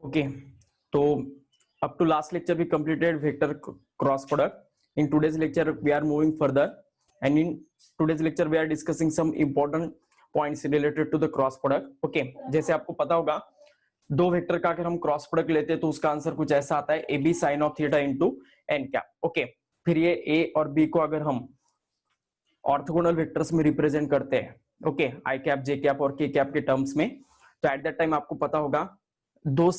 Okay, तो up to last lecture we completed vector cross product. In today's lecture we are moving further, and in today's lecture we are discussing some important points related to the cross product. Okay, जैसे आपको पता होगा दो vector का अगर हम cross product लेते हैं तो उसका आंसर कुछ ऐसा आता है, A B sine of theta into N cap. Okay, फिर ये ए और बी को अगर हम ऑर्थोगोनल वेक्टर्स में रिप्रेजेंट करते हैं, ओके, आई कैप जे कैप और के कैप के टर्म्स में, तो एट दैट टाइम आपको पता होगा दो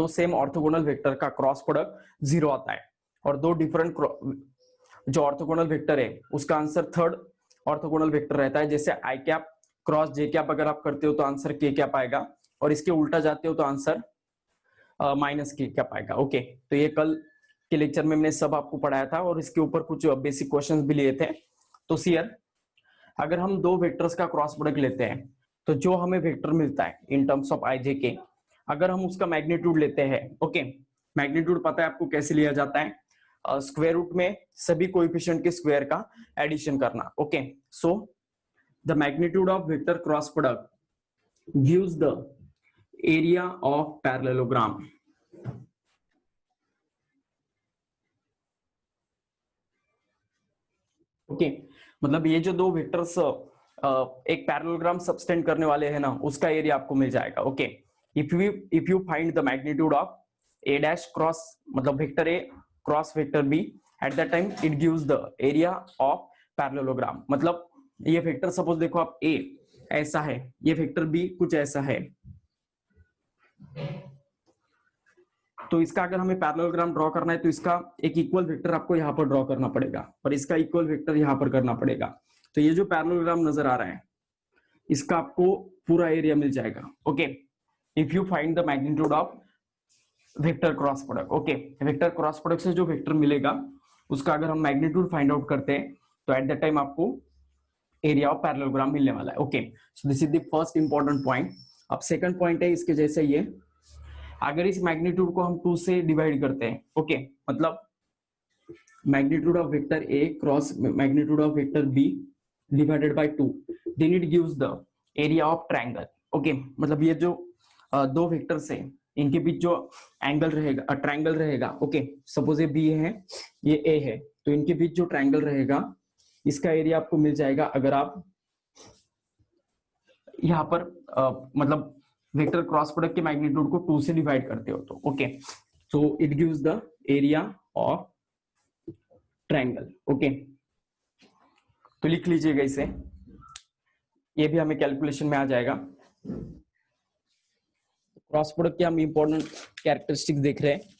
सेम ऑर्थोगोनल वेक्टर का क्रॉस प्रोडक्ट 0 आता है, और दो डिफरेंट जो ऑर्थोगोनल वेक्टर है उसका आंसर थर्ड ऑर्थोगोनल वेक्टर रहता है. जैसे आई कैप क्रॉस जे कैप अगर आप करते हो तो आंसर के कैप आएगा, और इसके उल्टा जाते हो तो आंसर माइनस के कैप आएगा. ओके, तो ये कल के लेक्चर में मैंने सब आपको पढ़ाया था और इसके ऊपर कुछ बेसिक क्वेश्चंस भी लिए थे. तो सियर अगर हम दो वेक्टर्स का क्रॉस प्रोडक्ट लेते हैं तो जो हमें वेक्टर मिलता है इन टर्म्स ऑफ आई जे के, अगर हम उसका मैग्नीट्यूड लेते हैं, ओके, मैग्नीट्यूड पता है आपको कैसे लिया जाता है, स्क्वायर रूट में सभी कोएफिशिएंट के स्क्वायर का एडिशन करना. Okay, so the magnitude of vector cross product gives the area of parallelogram. Okay, मतलब ये जो दो वेक्टर्स एक पैरेललोग्राम सबटेंड करने वाले हैं ना, उसका एरिया आपको मिल जाएगा. Okay, if you find the magnitude of A dash cross, मतलब vector A cross vector B, at that time it gives the area of parallelogram. मतलब ये वेक्टर सपोज देखो आप ए ऐसा है, ये वेक्टर बी कुछ ऐसा है, तो इसका अगर हमें पैरेललोग्राम ड्रॉ करना है तो इसका एक इक्वल वेक्टर आपको यहाँ पर ड्रॉ करना पड़ेगा और इसका इक्वल वेक्टर यहाँ पर करना पड़ेगा. तो ये जो पैरेललोग्राम नजर आ रहा है इसका आपको पूरा एरिया मिल जाएगा. Okay, if you find the magnitude of vector cross product. Okay, vector cross product से जो वेक्टर मिलेगा उसका अगर हम मैग्नीट्यूड फाइंड आउट करते हैं तो एट दैट टाइम आपको एरिया ऑफ पैरेललोग्राम मिलने वाला है. Okay, so this is the first important point. अब सेकंड पॉइंट है इसके जैसे ये, अगर इस मैग्नीट्यूड को हम 2 से डिवाइड करते हैं, ओके, मतलब magnitude of vector A cross magnitude of vector B divided by 2, then it gives the area of triangle. Okay, मतलब ये जो दो वेक्टर्स हैं इनके बीच जो एंगल रहेगा, ट्रायंगल रहेगा. ओके, सपोज ये बी है ये ए है, तो इनके बीच जो ट्रायंगल रहेगा इसका एरिया आपको मिल जाएगा अगर आप यहाँ पर मतलब वेक्टर क्रॉस प्रोडक्ट के मैग्नीट्यूड को 2 से डिवाइड करते हो तो. Okay, so it gives the area of triangle. Okay, तो लिख लीजिएगा इसे, ये भी हमें कैलकुलेशन में आ जाएगा. क्रॉस प्रोडक्ट के हम इंपॉर्टेंट कैरेक्टरिस्टिक्स देख रहे हैं.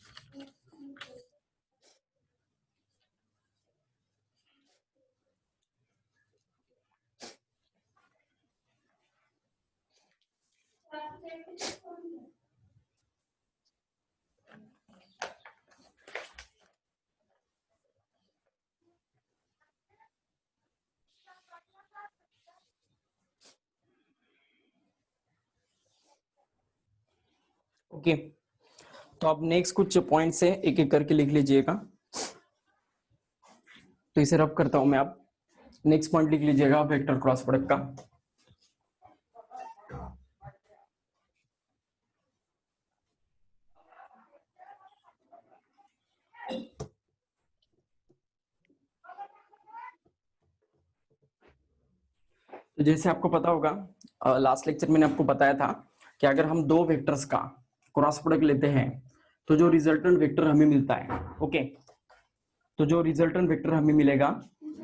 ओके, तो अब नेक्स्ट कुछ पॉइंट्स है, एक एक करके लिख लीजिएगा. तो इसे रब करता हूं मैं. अब नेक्स्ट पॉइंट लिख लीजिएगा वेक्टर क्रॉस प्रोडक्ट का. तो जैसे आपको पता होगा लास्ट लेक्चर मैंने आपको बताया था कि अगर हम दो वेक्टर्स का क्रॉस प्रोडक्ट लेते हैं तो जो रिजल्टेंट वेक्टर हमें मिलता है, ओके, तो जो रिजल्टेंट वेक्टर हमें मिलेगा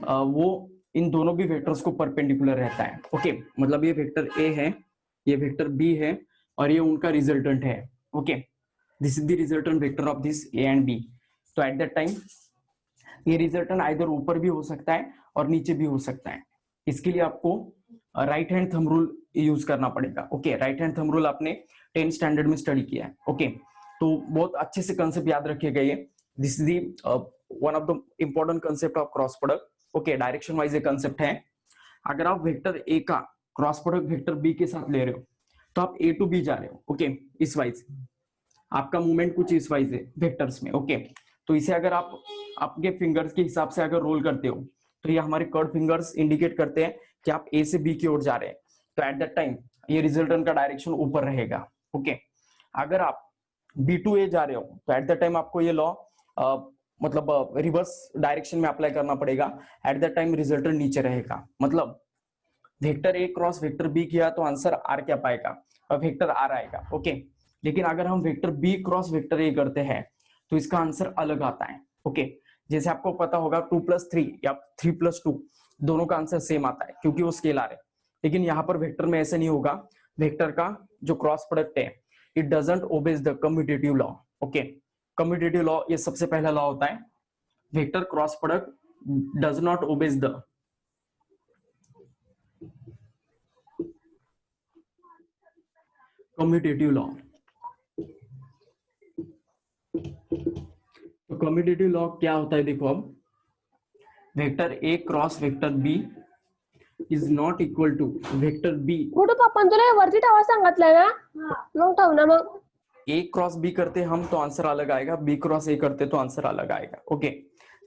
वो इन दोनों भी वेक्टर्स को परपेंडिकुलर रहता है. ओके, मतलब ये वेक्टर ए है, ये वेक्टर बी है, और ये उनका रिजल्टेंट है. Okay, this is the resultant vector of this A and B. तो एट दैट टाइम ये रिजल्टेंट आइदर ऊपर भी हो सकता है और नीचे भी हो सकता है. इसके लिए आपको right hand thumb rule use करना पड़ेगा. Okay, right hand thumb rule आपने 10th स्टैंडर्ड में स्टडी किया है. ओके, तो बहुत अच्छे से कंसेप्ट याद रखिएगा. ये this is the one of the important concept of cross product. Okay, direction wise ये कंसेप्ट है. अगर आप वेक्टर ए का क्रॉस प्रोडक्ट वेक्टर बी के साथ ले रहे हो तो आप ए टू बी जा रहे हो. ओके, इस वाइज आपका मूवमेंट कुछ इस वाइज है वेक्टर्स में. ओके, तो इसे अगर आप आपके फिंगर्स के हिसाब से अगर रोल करते हो तो ये हमारे कर्ड फिंगर्स इंडिकेट करते हैं कि आप ए से बी की ओर जा रहे हैं. तो एट दैट टाइम ये रिजल्टेंट का डायरेक्शन ऊपर रहेगा. ओके, अगर आप B2A जा रहे हो तो एट द टाइम आपको ये लॉ मतलब रिवर्स डायरेक्शन में अप्लाई करना पड़ेगा, एट द टाइम रिजल्टेंट नीचे रहेगा। मतलब vector A cross vector B किया तो आंसर आर क्या पाएगा, वेक्टर आर आएगा। ओके, लेकिन अगर हम vector B cross vector A करते हैं तो इसका आंसर अलग आता है। ओके, जैसे आपको पता होगा 2+3 या 3+2 दोनों का आंसर सेम आता है क्योंकि वो स्केलर है। लेकिन यहाँ पर वेक्टर में ऐसे नहीं होगा, वेक्टर का जो क्रॉस प्रोडक्ट है it doesn't obeys the commutative law. Okay, commutative law ये सबसे पहला लॉ होता है, vector cross product does not obeys the commutative law. तो कम्यूटेटिव लॉ क्या होता है, देखो अब vector A cross vector B is not equal to vector B. कुठं पप्पा तुला वरती ठेवा सांगितलंय ना, मग ठेव ना मग। ए क्रॉस बी करते हम तो आंसर अलग आएगा, बी क्रॉस ए करते तो आंसर अलग आएगा। ओके,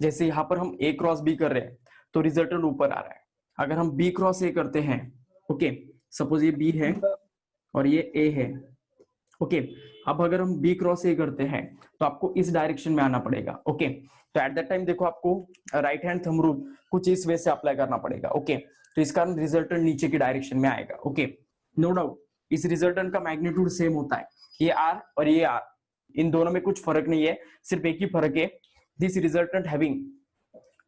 जैसे यहाँ पर हम ए क्रॉस बी कर रहे हैं तो रिजल्टेंट ऊपर आ रहा है। अगर हम बी क्रॉस ए करते हैं, ओके सपोज ये बी है और ये ए है। ओके, अब अगर हम बी क्रॉस ए करते हैं तो आपको इस डायरेक्शन में आना पड़ेगा। ओके, तो एट दैट टाइम देखो आपको राइट हैंड थंब रूल कुछ इस वे से अप्लाई करना पड़ेगा। ओके, तो इस कारण रिजल्टेंट नीचे की डायरेक्शन में आएगा। ओके, नो डाउट इस रिजल्टेंट का मैग्नीट्यूड सेम होता है, ये आर और ये आर, इन दोनों में कुछ फर्क नहीं है, सिर्फ एक ही फर्क है, this resultant having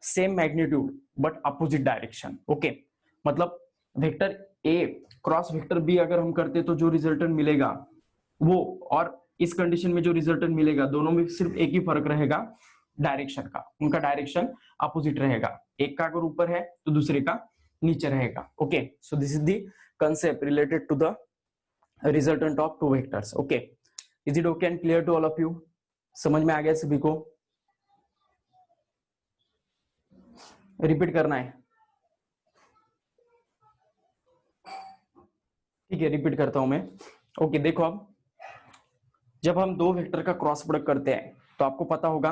same magnitude but opposite direction. Okay, मतलब vector A cross vector B अगर हम करते तो जो रिजल्टेंट मिलेगा वो, और इस कंडीशन में जो रिजल्टेंट मिलेगा, दोनों में सिर्फ एक ही फर्क रहेगा डायरेक्शन का, उनका डायरेक्शन अपोजिट रहेगा, एक का अगर ऊपर है तो दूसरे का नीचे रहेगा। Okay, so this is the concept related to the resultant of two vectors. Okay, is it okay and clear to all of you? समझ में आ गया सभी को? रिपीट करना है? ठीक है, रिपीट करता हूं मैं। ओके, देखो अब जब हम दो वेक्टर का क्रॉस प्रोडक्ट करते हैं तो आपको पता होगा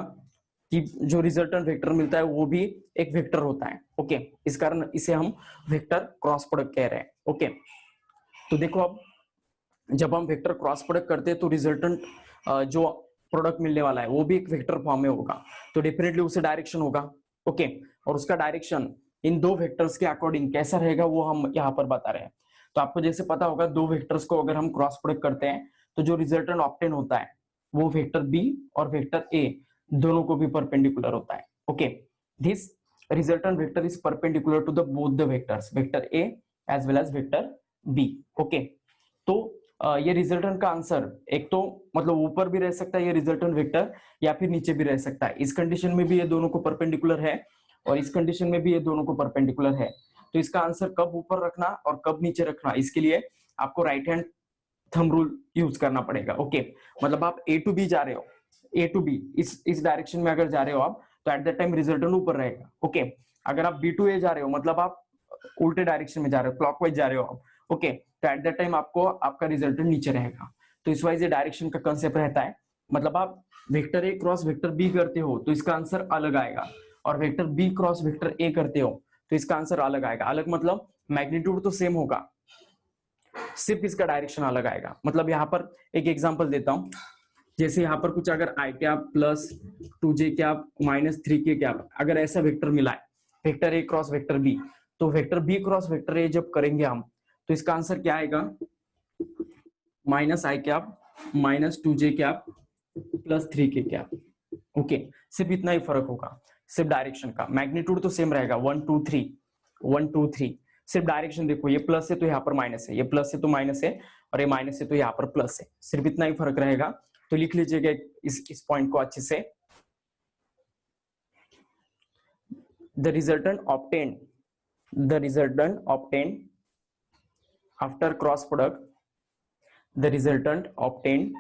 कि जो रिजल्टेंट वेक्टर मिलता है वो भी एक वेक्टर होता है। ओके, इस कारण इसे हम वेक्टर क्रॉस प्रोडक्ट कह रहे हैं। ओके, तो देखो अब जब हम वेक्टर क्रॉस प्रोडक्ट करते हैं तो रिजल्टेंट जो प्रोडक्ट मिलने वाला है वो भी एक वेक्टर फॉर्म में होगा, तो डेफिनेटली उसे डायरेक्शन होगा। ओके, और उसका डायरेक्शन इन दो वेक्टर्स के अकॉर्डिंग कैसा रहेगा वो हम यहाँ पर बता रहे हैं। तो आपको जैसे पता होगा दो वेक्टर्स को अगर हम क्रॉस प्रोडक्ट करते हैं तो जो रिजल्टेंट ऑब्टेन होता है वो वेक्टर बी और वेक्टर ए दोनों को भी परपेंडिकुलर होता है। Okay, this resultant vector is perpendicular to the both the vectors, vector A as well as vector B. Okay, तो ये रिजल्टेंट का आंसर एक तो मतलब ऊपर भी रह सकता है ये रिजल्टेंट वेक्टर, या फिर नीचे भी रह सकता है। इस कंडीशन में भी ये दोनों को परपेंडिकुलर है और इस कंडीशन में भी ये दोनों को परपेंडिकुलर है। तो इसका आंसर कब ऊपर रखना और कब नीचे रखना, इसके लिए आपको right hand thumb rule use करना पड़ेगा। ओके, मतलब आप ए टू बी जा रहे हो, ए टू बी इस डायरेक्शन में अगर जा रहे हो आप तो एट दैट टाइम रिजल्टेंट ऊपर रहेगा। ओके, अगर आप बी टू ए जा रहे हो मतलब आप उल्टे डायरेक्शन में जा रहे हो, क्लॉकवाइज जा रहे हो आप, ओके, तो एट दैट टाइम आपको आपका रिजल्टेंट नीचे रहेगा। तो इस वाइज ये डायरेक्शन का कंसेप्ट रहता है। मतलब आप vector A cross vector B करते हो तो इसका आंसर अलग आएगा, और vector B cross vector A करते हो तो इसका आंसर अलग आएगा। अलग मतलब मैग्नीट्यूड तो सेम होगा, सिर्फ इसका डायरेक्शन अलग आएगा। मतलब यहाँ पर एक एग्जांपल देता हूं, जैसे यहाँ पर कुछ अगर I cap plus 2j cap minus 3k cap अगर ऐसा वेक्टर मिला है, vector A cross vector B, तो vector B cross vector A जब करेंगे हम तो इसका आंसर क्या आएगा, minus I cap minus 2j cap plus 3k cap. Okay, सिर्फ इतना ही फर्क होगा, सिर्फ डायरेक्शन का, मैग्नीट्यूड तो सेम रहेगा 1 2 3 1 2 3, सिर्फ डायरेक्शन देखो, ये प्लस है तो यहाँ पर माइनस है, ये प्लस है तो माइनस है, और ये माइनस है तो यहाँ पर प्लस है, सिर्फ इतना ही फर्क रहेगा। तो लिख लीजिएगा इस पॉइंट को अच्छे से, the resultant obtained after cross product, the resultant obtained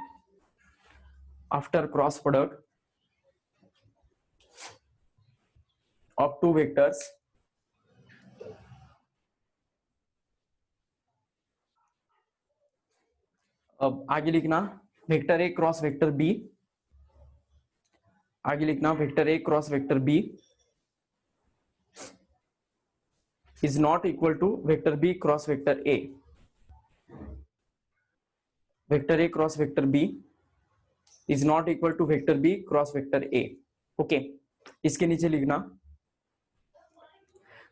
after cross product of two vectors अब आगे लिखना vector A cross vector B, आगे लिखना vector A cross vector B is not equal to vector B cross vector A. Vector A cross vector B is not equal to vector B cross vector A. Okay, इसके नीचे लिखना,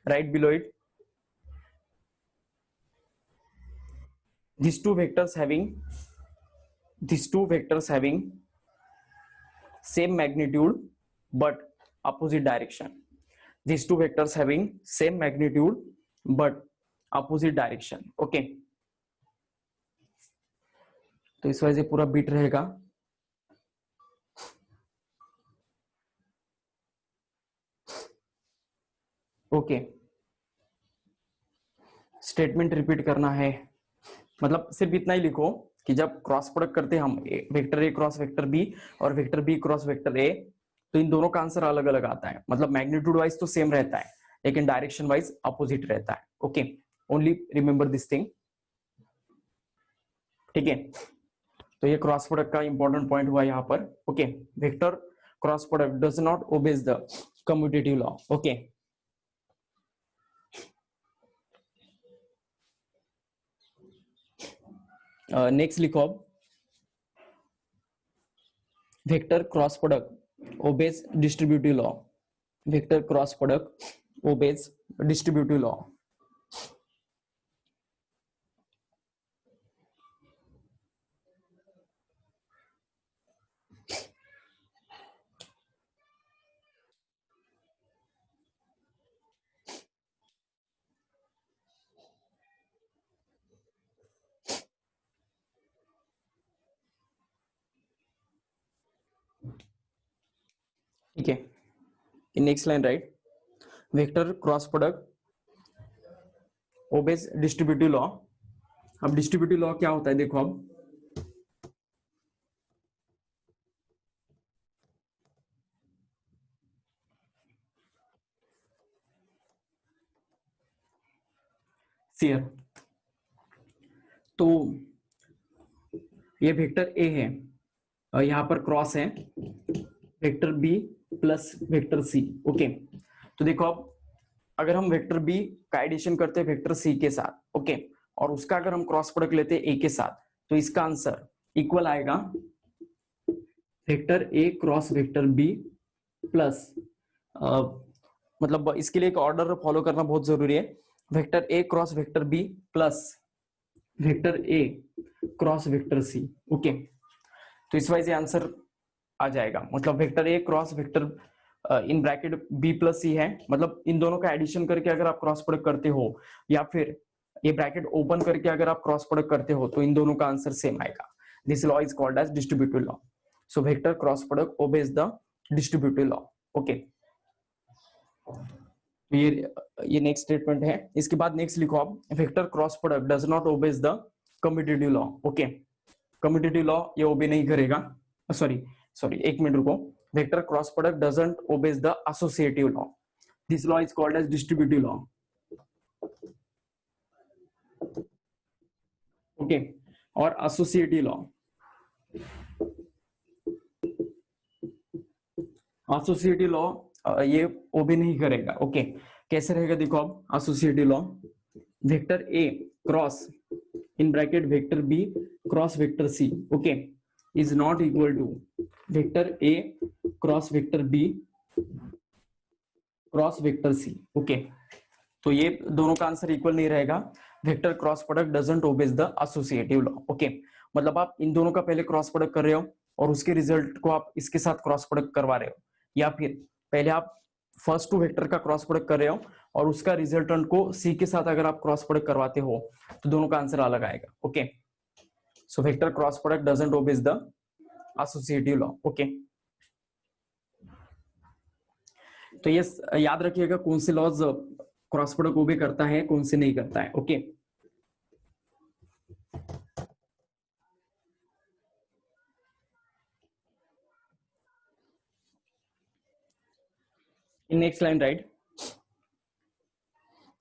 right below it, these two vectors having same magnitude but opposite direction, these two vectors having same magnitude but opposite direction। Okay, तो इस वजह से पूरा beat रहेगा। Okay, statement repeat करना है, मतलब सिर्फ इतना ही लिखो कि जब क्रॉस प्रोडक्ट करते हैं हम vector A cross vector B और vector B cross vector A, तो इन दोनों का आंसर अलग अलग आता है। मतलब मैग्नीट्यूड वाइज तो सेम रहता है लेकिन डायरेक्शन वाइज अपोजिट रहता है। Okay, only remember this thing. ठीक है, तो ये क्रॉस प्रोडक्ट का इंपॉर्टेंट पॉइंट हुआ यहाँ पर। Okay, vector cross product does not obeys the commutative law. Okay, next लिखो अब, vector cross product obeys distributive law. Vector cross product obeys distributive law. ठीक है, next line right, vector cross product obeys distributive law. अब distributive law क्या होता है देखो, अब सीयर, तो ये वेक्टर ए है और यहाँ पर क्रॉस है vector B plus vector C. Okay, तो देखो अब अगर हम वेक्टर बी का एडिशन करते हैं वेक्टर सी के साथ, ओके, और उसका अगर हम क्रॉस प्रोडक्ट लेते हैं ए के साथ, तो इसका आंसर इक्वल आएगा vector A cross vector B plus, मतलब इसके लिए एक ऑर्डर फॉलो करना बहुत जरूरी है, vector A cross vector B plus vector A cross vector C. Okay, तो इस वजह से आंसर आ जाएगा, मतलब vector A cross vector in bracket B plus C है, मतलब इन दोनों का एडिशन करके अगर आप क्रॉस प्रोडक्ट करते हो या फिर ये ब्रैकेट ओपन करके अगर आप क्रॉस प्रोडक्ट करते हो तो इन दोनों का आंसर सेम आएगा। This law is called as distributive law. So vector cross product obeys the distributive law. Okay, ये नेक्स्ट स्टेटमेंट है। इसके बाद नेक्स्ट लिखो आप, vector cross product does not obeys the commutative law. Okay, commutative law ये obey नहीं करेगा, sorry एक मिनट रुको, vector cross product doesn't obeys the associative law. This law is called as distributive law. Okay, और associative law, associative law ये obey नहीं करेगा। Okay, कैसे रहेगा देखो अब associative law, vector A cross in bracket vector B cross vector C, okay, is not equal to vector A cross vector B cross vector C. Okay, तो ये दोनों का आंसर इक्वल नहीं रहेगा, vector cross product doesn't obeys the associative law. Okay, मतलब आप इन दोनों का पहले क्रॉस प्रोडक्ट कर रहे हो और उसके रिजल्ट को आप इसके साथ क्रॉस प्रोडक्ट करवा रहे हो, या फिर पहले आप फर्स्ट टू वेक्टर का क्रॉस प्रोडक्ट कर रहे हो और उसका रिजल्टेंट को सी के साथ अगर आप क्रॉस प्रोडक्ट करवाते हो तो दोनों का आंसर अलग आएगा। Okay, so vector cross product doesn't obeys the associative law. Okay, तो ये याद रखिएगा कौन से लॉज क्रॉस प्रोडक्ट ओबे करता है कौन से नहीं करता है। Okay, in next line write,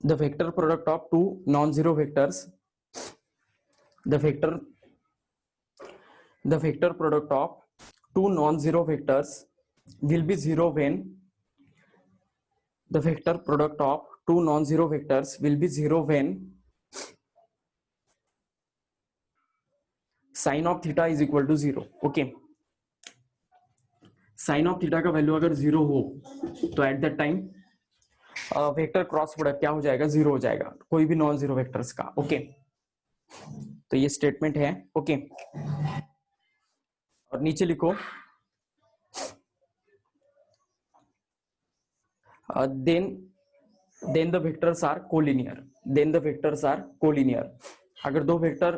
the vector product of two non-zero vectors, the vector product of two non-zero vectors will be zero when the vector product of two non-zero vectors will be zero when sine of theta is equal to 0। Okay, sine of theta का value अगर 0 हो तो at that time vector cross product क्या हो जाएगा, 0 हो जाएगा, कोई भी नॉन जीरो वेक्टर्स का। ओके, तो ये स्टेटमेंट है। ओके, और नीचे लिखो then the vectors are collinear, then the vectors are collinear. अगर दो वेक्टर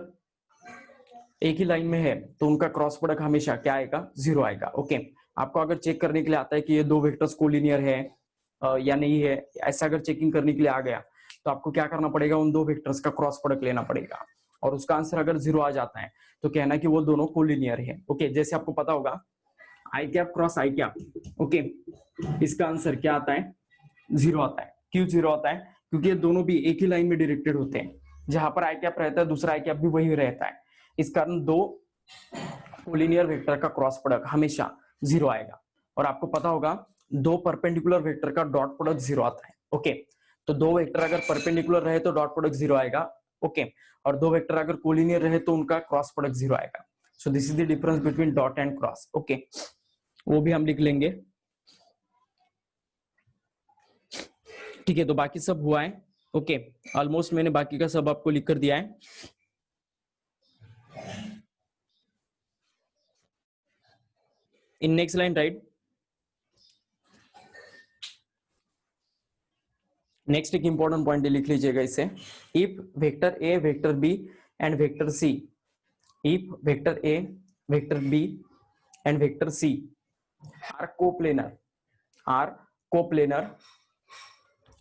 एक ही लाइन में है तो उनका क्रॉस प्रोडक्ट हमेशा क्या आएगा, 0 आएगा। ओके, आपको अगर चेक करने के लिए आता है कि ये दो वेक्टर्स कोलिनियर है या नहीं है, ऐसा अगर चेकिंग करने के लिए आ गया तो आपको क्या करना पड़ेगा, उन दो वेक्टर्स का क्रॉस प्रोडक्ट लेना पड़ेगा, और उसका आंसर अगर 0 आ जाता है तो कहना है कि वो दोनों कोलिनियर है। ओके, जैसे आपको पता होगा आई कैप क्रॉस आई कैप, ओके, इसका आंसर क्या आता है, 0 आता है। क्यों 0 आता है, क्योंकि ये दोनों भी एक ही लाइन में डायरेक्टेड होते हैं, जहां पर आई कैप रहता है दूसरा आई कैप भी वही रहता है, इस कारण दो कोलिनियर वेक्टर का क्रॉस प्रोडक्ट हमेशा 0 आएगा। और आपको पता होगा दो परपेंडिकुलर वेक्टर का डॉट प्रोडक्ट 0 आता है। ओके, तो दो वेक्टर अगर परपेंडिकुलर रहे तो डॉट प्रोडक्ट 0 आएगा। ओके, और दो वेक्टर अगर कोलिनियर रहे तो उनका क्रॉस प्रोडक्ट 0 आएगा। सो this is the difference between dot and cross. Okay, वो भी हम लिख लेंगे। ठीक है, तो बाकी सब हुआ है। ओके, ऑलमोस्ट मैंने बाकी का सब आपको लिख कर दिया है। In next line right, next एक इंपॉर्टेंट पॉइंट लिख लीजिएगा इसे, if vector A vector B and vector C, if vector A vector B and vector C are coplanar,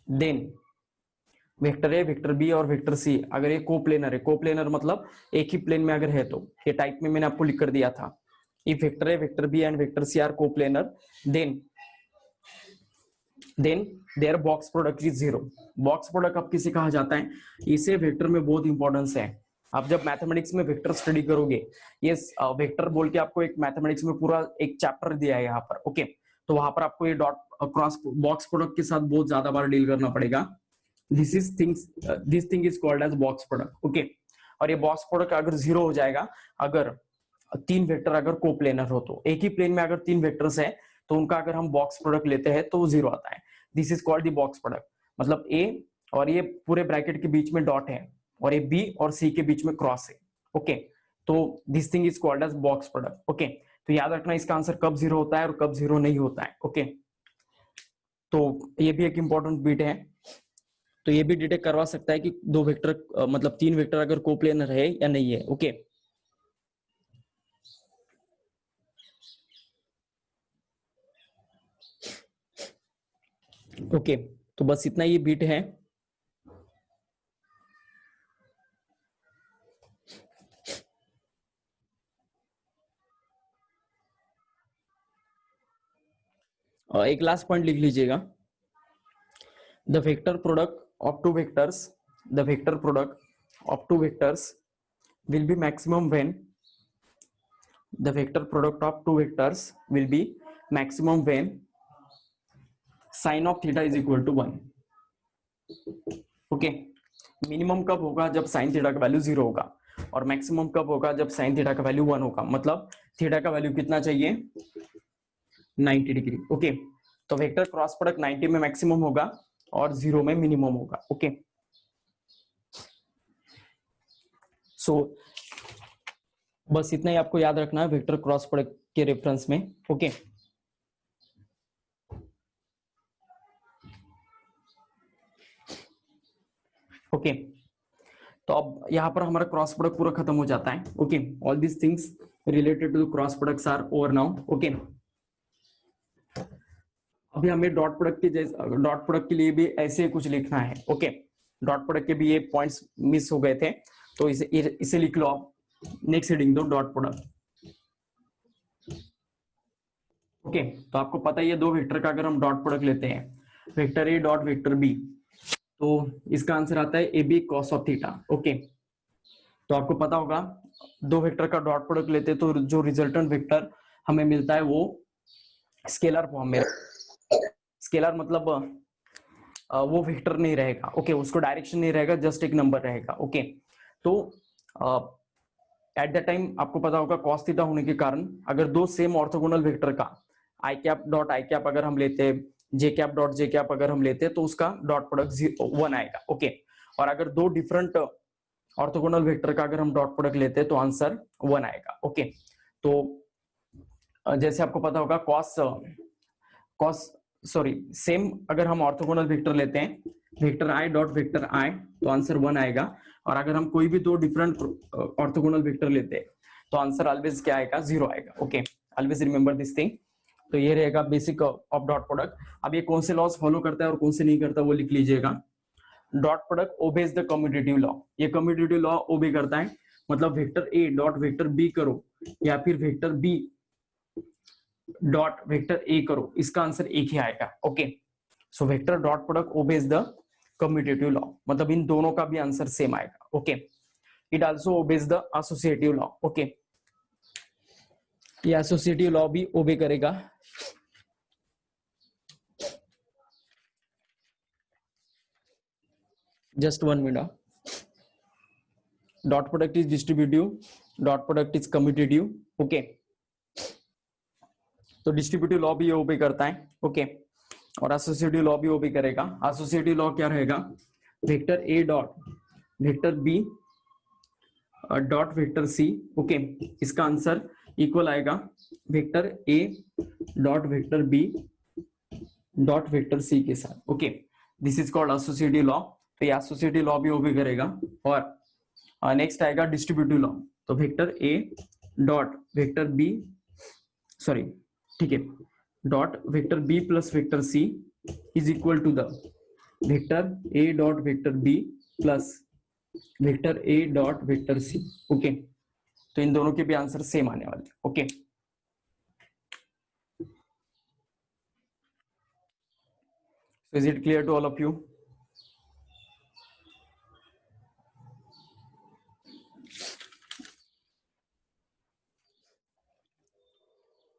then vector A vector B और वेक्टर सी अगर ये coplanar है, coplanar मतलब एक ही प्लेन में अगर है, तो ये टाइप में मैंने आपको लिख कर दिया था, if vector A vector B and vector C are coplanar then their box product is 0। Box product अब किसे कहा जाता है, इसे वेक्टर में बहुत इंपॉर्टेंस है। आप जब मैथमेटिक्स में वेक्टर स्टडी करोगे, ये वेक्टर बोल के आपको एक मैथमेटिक्स में पूरा एक चैप्टर दिया है यहाँ पर। ओके, तो वहां पर आपको ये डॉट क्रॉस बॉक्स प्रोडक्ट के साथ बहुत ज्यादा बार डील करना पड़ेगा। This thing is called as box product. Okay, और ये बॉक्स प्रोडक्ट अगर 0 हो जाएगा अगर तीन वेक्टर अगर कोप्लेनर हो, तो एक ही प्लेन में अगर तीन वेक्टर्स है तो उनका अगर हम बॉक्स प्रोडक्ट लेते हैं तो 0 आता है। This is called the box product, मतलब ए और ये पूरे ब्रैकेट के बीच में डॉट है और ये बी और सी के बीच में क्रॉस है। ओके, तो this thing is called as box product. Okay, तो याद रखना इसका आंसर कब 0 होता है और कब 0 नहीं होता है। ओके, तो ये भी एक इंपॉर्टेंट बिट है, तो ये भी डिटेक्ट करवा सकता है कि दो वेक्टर मतलब तीन वेक्टर अगर कोप्लेनर है या नहीं है। ओके, ओके, तो बस इतना ये बिट है। एक लास्ट पॉइंट लिख लीजिएगा, the vector product of two vectors, the vector product of two vectors will be maximum when the vector product of two vectors will be maximum when sin of theta is equal to 1। Okay, minimum कब होगा, जब sin theta का value 0 होगा, और maximum कब होगा, जब sin theta का वैल्यू 1 होगा। मतलब थीटा का वैल्यू कितना चाहिए, 90 डिग्री। ओके, तो वेक्टर क्रॉस प्रोडक्ट 90 में मैक्सिमम होगा और 0 में मिनिमम होगा। ओके, सो बस इतना ही आपको याद रखना है वेक्टर क्रॉस प्रोडक्ट के रेफरेंस में। ओके, ओके, तो अब यहाँ पर हमारा क्रॉस प्रोडक्ट पूरा खत्म हो जाता है। Okay, all these things related to cross products are over now. Okay, अभी हमें डॉट प्रोडक्ट के जैसे डॉट प्रोडक्ट के लिए भी ऐसे कुछ लिखना है। ओके, डॉट प्रोडक्ट के भी ये पॉइंट्स मिस हो गए थे, तो इसे लिख लो आप। नेक्स्ट हेडिंग दो डॉट प्रोडक्ट। ओके, तो आपको पता ही है दो वेक्टर का अगर हम डॉट प्रोडक्ट लेते हैं, vector A dot vector B, तो इसका आंसर आता है A B cos of theta. Okay, तो आपको पता होगा दो वेक्टर का डॉट प्रोडक्ट लेते हैं तो जो रिजल्टेंट वेक्टर हमें मिलता है वो स्केलर फॉर्म में, स्केलर मतलब वो वेक्टर नहीं रहेगा। ओके, उसको डायरेक्शन नहीं रहेगा, जस्ट एक नंबर रहेगा। ओके, तो एट द टाइम आपको पता होगा cos थीटा होने के कारण अगर दो सेम ऑर्थोगोनल वेक्टर का आई कैप डॉट आई कैप अगर हम लेते हैं, जे कैप डॉट जे कैप अगर हम लेते हैं, तो उसका डॉट प्रोडक्ट 1 आएगा। ओके, और अगर दो डिफरेंट ऑर्थोगोनल वेक्टर का अगर हम डॉट प्रोडक्ट लेते हैं तो आंसर 1 आएगा। ओके, तो जैसे आपको पता होगा कॉस सॉरी सेम अगर हम ऑर्थोगोनल वेक्टर लेते हैं, वेक्टर आई डॉट वेक्टर आई, तो आंसर 1 आएगा। और अगर हम कोई भी दो डिफरेंट ऑर्थोगोनल वेक्टर लेते हैं तो आंसर ऑलवेज क्या आएगा, 0 आएगा। Okay, always remember this thing. तो ये रहेगा बेसिक ऑफ डॉट प्रोडक्ट। अब ये कौन से लॉज फॉलो करता है और कौन से नहीं करता वो लिख लीजिएगा। Dot product obeys the commutative law, ये कम्यूटेटिव लॉ ओबे करता है, मतलब vector A dot vector B करो या फिर vector B dot vector A करो, इसका आंसर एक ही आएगा। Okay, so vector dot product obeys the commutative law, मतलब इन दोनों का भी आंसर सेम आएगा। Okay, it also obeys the associative law. Okay, ये एसोसिएटिव लॉ भी ओबे करेगा। Just 1 minute. Dot product is distributive, dot product is commutative. Okay, तो डिस्ट्रीब्यूटिव लॉ भी ओबे करता है। ओके, और एसोसिएटिव लॉ भी ओबे करेगा। एसोसिएटिव लॉ क्या रहेगा, vector A dot vector B dot vector C. Okay, इसका आंसर इक्वल आएगा vector A dot vector B dot vector C के साथ। Okay, this is called associative law. तो ये एसोसिएटिव लॉ भी ओबे करेगा। और नेक्स्ट आएगा डिस्ट्रीब्यूटिव लॉ, तो vector A dot vector B sorry ठीक है, dot vector B plus vector C is equal to the vector A dot vector B plus vector A dot vector C. Okay, तो इन दोनों के भी answer same आने वाले। Okay, so is it clear to all of you?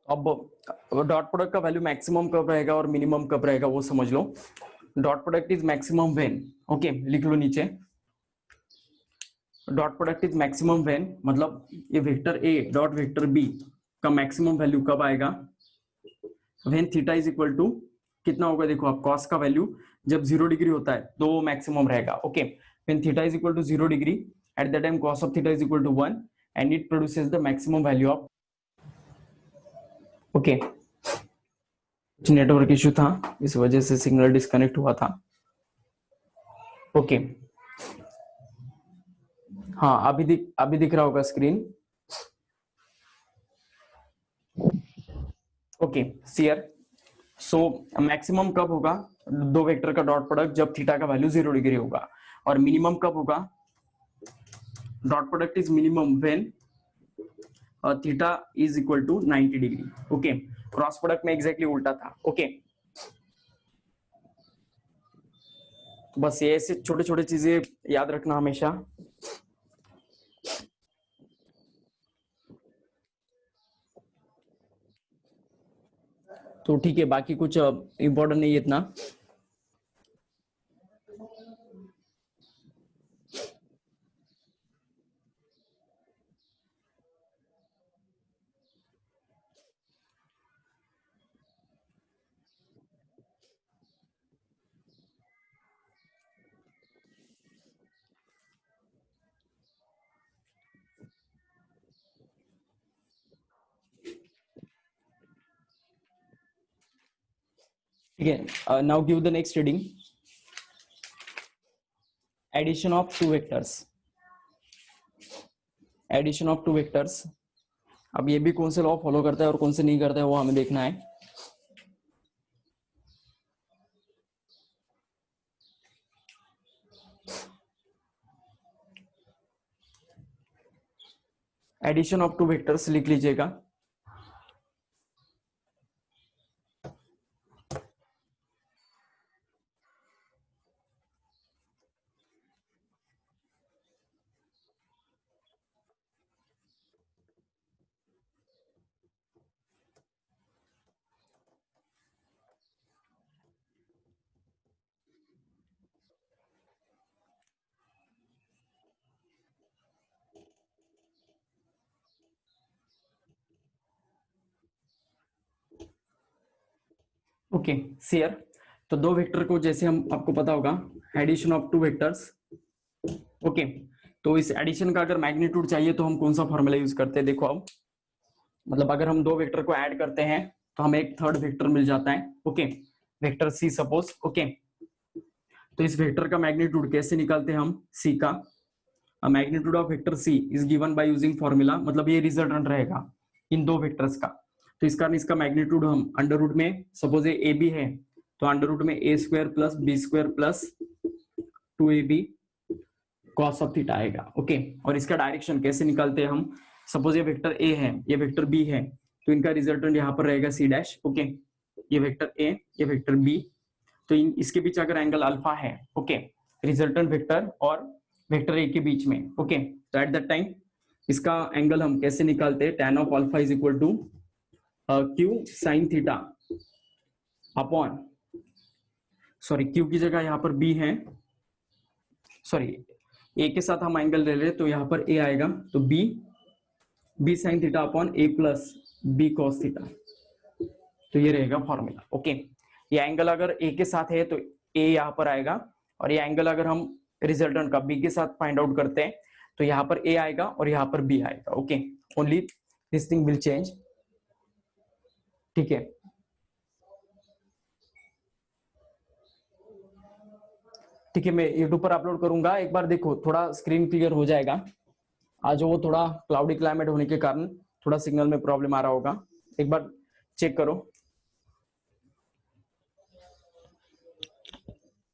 अब dot product का value maximum कब रहेगा और मिनिमम कब रहेगा वो समझ लो। Dot product is maximum when, okay लिख लो नीचे, dot product is maximum when, मतलब ये vector A dot vector B का मैक्सिमम वैल्यू कब आएगा, when theta is equal to कितना होगा, देखो आप कॉस का वैल्यू जब 0 डिग्री होता है तो वो मैक्सिमम रहेगा। Okay, when theta is equal to 0 degree at the time cos of theta is equal to 1 and it produces the maximum value of. Okay, network issue था, इस वजह से सिग्नल डिस्कनेक्ट हुआ था। ओके, हाँ अभी दिख रहा होगा screen. Okay, sir. So maximum कब होगा दो वेक्टर का डॉट प्रोडक्ट, जब थीटा का वैल्यू 0 डिग्री होगा। और मिनिमम कब होगा, dot product is minimum when theta is equal to 90 degree. Okay, cross product में एग्जैक्टली उल्टा था। ओके, तो बस ये ऐसे छोटे छोटे चीजें याद रखना हमेशा। तो ठीक है, बाकी कुछ इंपॉर्टेंट नहीं है इतना। ठीक है, now give the next reading, addition of two vectors, addition of two vectors. अब ये भी कौन से लॉ फॉलो करता है और कौन से नहीं करता है वो हमें देखना है। एडिशन ऑफ टू वेक्टर्स लिख लीजिएगा। Okay share. तो दो वेक्टर को जैसे हम आपको पता होगा addition of two vectors. Okay, तो इस एडिशन का अगर मैग्नीट्यूड चाहिए तो हम कौन सा फॉर्मूला यूज करते हैं, देखो अब मतलब अगर हम दो वेक्टर को ऐड करते हैं तो हमें एक थर्ड वेक्टर मिल जाता है। Okay, vector C suppose. Okay, तो इस वेक्टर का मैग्नीट्यूड कैसे निकालते हैं हम, सी का magnitude of vector C is given by using formula, मतलब ये रिजल्टेंट रहेगा इन दो वेक्टर्स का। तो इस कारण इसका मैग्नीट्यूड हम अंडर रूट में, सपोज ये ए बी है तो अंडर रूट में A square plus B square plus 2ab cos of theta आएगा। ओके, और इसका डायरेक्शन कैसे निकालते हैं हम, सपोज ये वेक्टर ए है, ये वेक्टर बी है, तो इनका रिजल्टेंट यहाँ पर रहेगा सी डैश। ओके, ये वेक्टर ए, ये वेक्टर बी, तो इसके बीच अगर एंगल अल्फा है, ओके, रिजल्टेंट वेक्टर और वेक्टर ए के बीच में, ओके, तो एट दैट टाइम इसका एंगल हम कैसे निकालते हैं, tan of alpha is equal to Q sine theta upon, sorry Q की जगह यहाँ पर बी है, सॉरी ए के साथ हम एंगल ले रहे तो यहाँ पर ए आएगा, तो बी साइन थीटा अपॉन ए प्लस बी कॉस थीटा, तो ये रहेगा फॉर्मूला। ओके, ये एंगल अगर ए के साथ है तो ए यहाँ पर आएगा, और ये एंगल अगर हम रिजल्टेंट का बी के साथ फाइंड आउट करते हैं तो यहाँ पर ए आएगा और यहाँ पर बी आएगा। Okay, only this thing will change. ठीक है, ठीक है, मैं यूट्यूब पर अपलोड करूंगा, एक बार देखो थोड़ा स्क्रीन क्लियर हो जाएगा। आज वो थोड़ा क्लाउडी क्लाइमेट होने के कारण थोड़ा सिग्नल में प्रॉब्लम आ रहा होगा, एक बार चेक करो।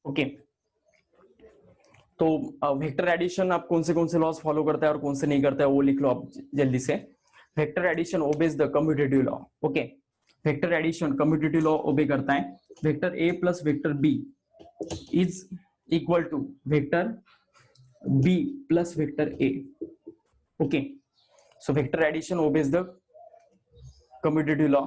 ओके, तो वेक्टर एडिशन आप कौन से लॉस फॉलो करता है और कौन से नहीं करता है वो लिख लो आप जल्दी से। Vector addition obeys the commutative law. Okay, vector addition commutative law obey करता है। Vector A plus vector B is equal to vector B plus vector A. Okay, so vector addition obeys the commutative law.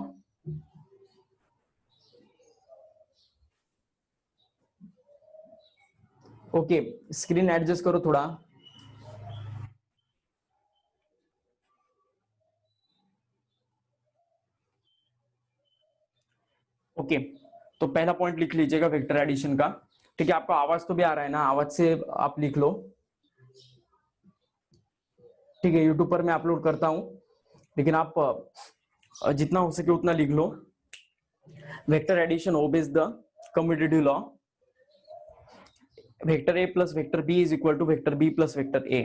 Okay, screen adjust करो थोड़ा। Okay, तो पहला point लिख लीजिएगा vector addition का। ठीक है, आपको आवाज तो भी आ रहा है ना, आवाज से आप लिख लो। ठीक है, यूट्यूब पर मैं अपलोड करता हूं, लेकिन आप जितना हो सके उतना लिख लो। Vector addition obeys the commutative law. Vector A plus vector B is equal to vector B plus vector A.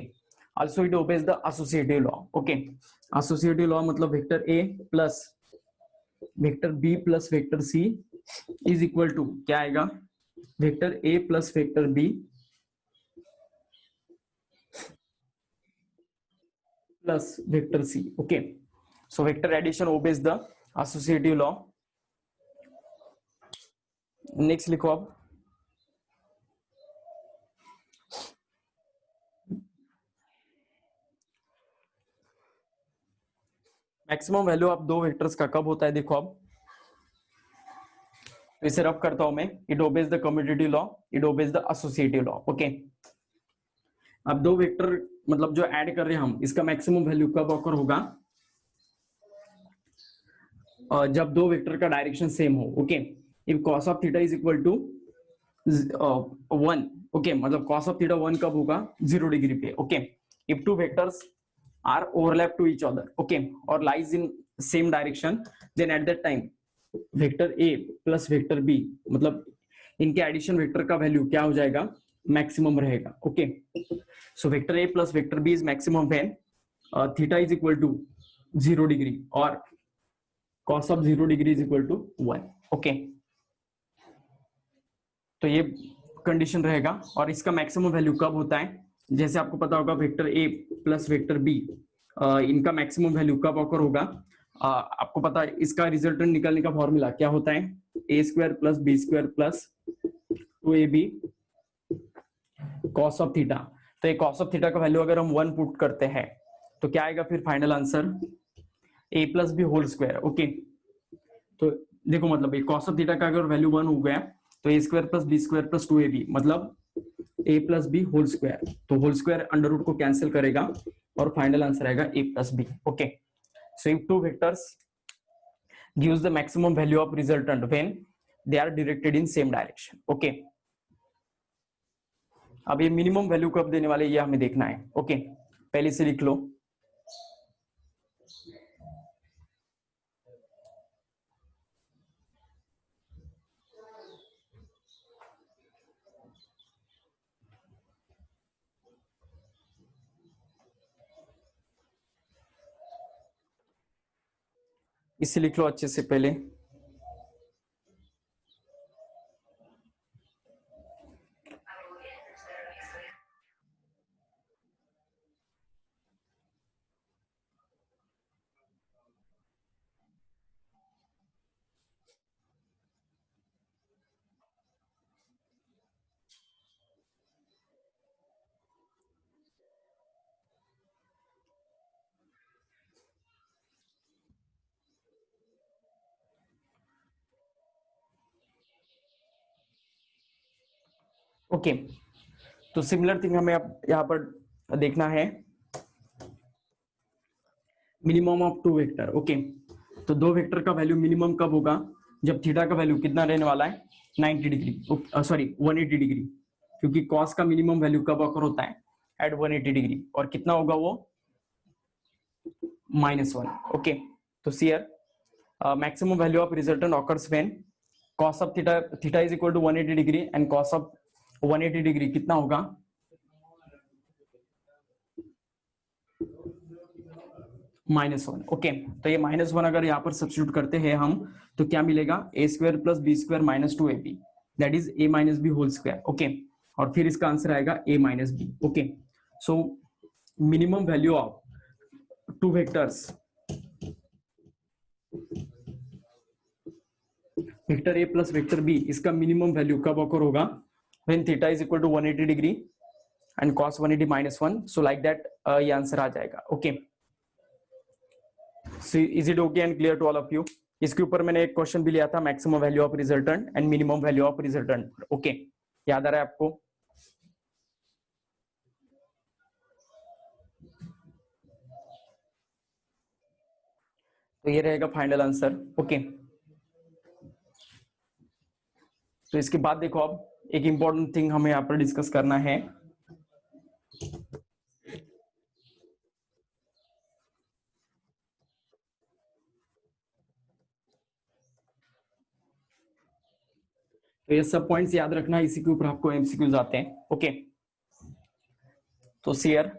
Also it obeys the associative law. Okay, associative law मतलब vector A plus vector B plus vector C is equal to क्या आएगा, vector A plus vector B plus vector C. Okay, so vector addition obeys the associative law. Next लिखो अब, maximum value of दो vectors का कब होता है, देखो अब इसे रफ करता हूं मैं। It obeys the commutative law, it obeys the associative law. Okay, अब दो वेक्टर मतलब जो ऐड कर रहे हैं हम, इसका मैक्सिमम वैल्यू कब ऑकर होगा, जब दो वेक्टर का डायरेक्शन सेम हो। Okay, if cos of theta is equal to 1। Okay, मतलब कॉस ऑफ थीटा 1 कब होगा, 0 डिग्री पे। Okay, if two vectors are overlap to each other, okay, और lies in same direction, then at that time vector A plus vector B मतलब इनके addition vector का value क्या हो जाएगा, मैक्सिमम रहेगा। Okay, so vector A plus vector B is maximum when theta is equal to 0 degree और cos of 0 degree is equal to 1। Okay, तो ये कंडीशन रहेगा। और इसका मैक्सिमम वैल्यू कब होता है, जैसे आपको पता होगा vector A plus vector B इनका मैक्सिमम वैल्यू कब ऑकर होगा, आपको पता है इसका रिजल्टेंट निकालने का फॉर्मूला क्या होता है, A square plus B square plus 2ab cos of theta. तो ये कॉस ऑफ थीटा का वैल्यू अगर हम 1 पुट करते हैं तो क्या आएगा फिर final answer, A plus B whole square. Okay, तो देखो मतलब कॉस ऑफ थीटा का अगर वैल्यू 1 हो गया तो A square plus B square plus 2ab मतलब A plus B whole square, तो होल स्क्वायर अंडर रूट को कैंसिल करेगा और फाइनल आंसर आएगा A plus B. Okay, so if two vectors gives the maximum value of resultant when they are directed in same direction. Okay, अब ये minimum value कब देने वाले ये हमें देखना है। ओके, पहले से लिख लो। इसे लिख लो अच्छे से पहले। ओके, तो सिमिलर थिंग हमें अब यहाँ पर देखना है, minimum of two vector. Okay, तो दो वेक्टर का वैल्यू मिनिमम कब होगा, जब थीटा का वैल्यू कितना रहने वाला है, 90 डिग्री, सॉरी 180 डिग्री, क्योंकि कॉस का मिनिमम वैल्यू कब अकर होता है, एट 180 डिग्री, और कितना होगा वो, -1। ओके, तो sir maximum value of resultant occurs when cos of theta is equal to 180 degree and cos of 180 degree कितना होगा, -1। ओके, तो ये -1 अगर यहाँ पर सब्स्टिट्यूट करते हैं हम, तो क्या मिलेगा, a square plus B square minus 2ab, that is a minus B whole square. Okay, और फिर इसका आंसर आएगा a minus B. Okay, so minimum value of two vectors, vector a plus vector b, इसका minimum value कब occur होगा, when theta is equal to 180 degree and cos 180 -1, so like that ये answer आ जाएगा। Okay, so is it okay and clear to all of you. इसके ऊपर मैंने एक क्वेश्चन भी लिया था, maximum value of resultant and minimum value of resultant. Okay, याद आ रहा है आपको। तो ये रहेगा फाइनल आंसर। ओके, तो इसके बाद देखो, अब एक इंपॉर्टेंट थिंग हमें यहाँ पर डिस्कस करना है, तो ये सब पॉइंट्स याद रखना, इसी के ऊपर आपको एमसीक्यूज आते हैं। ओके, तो सियर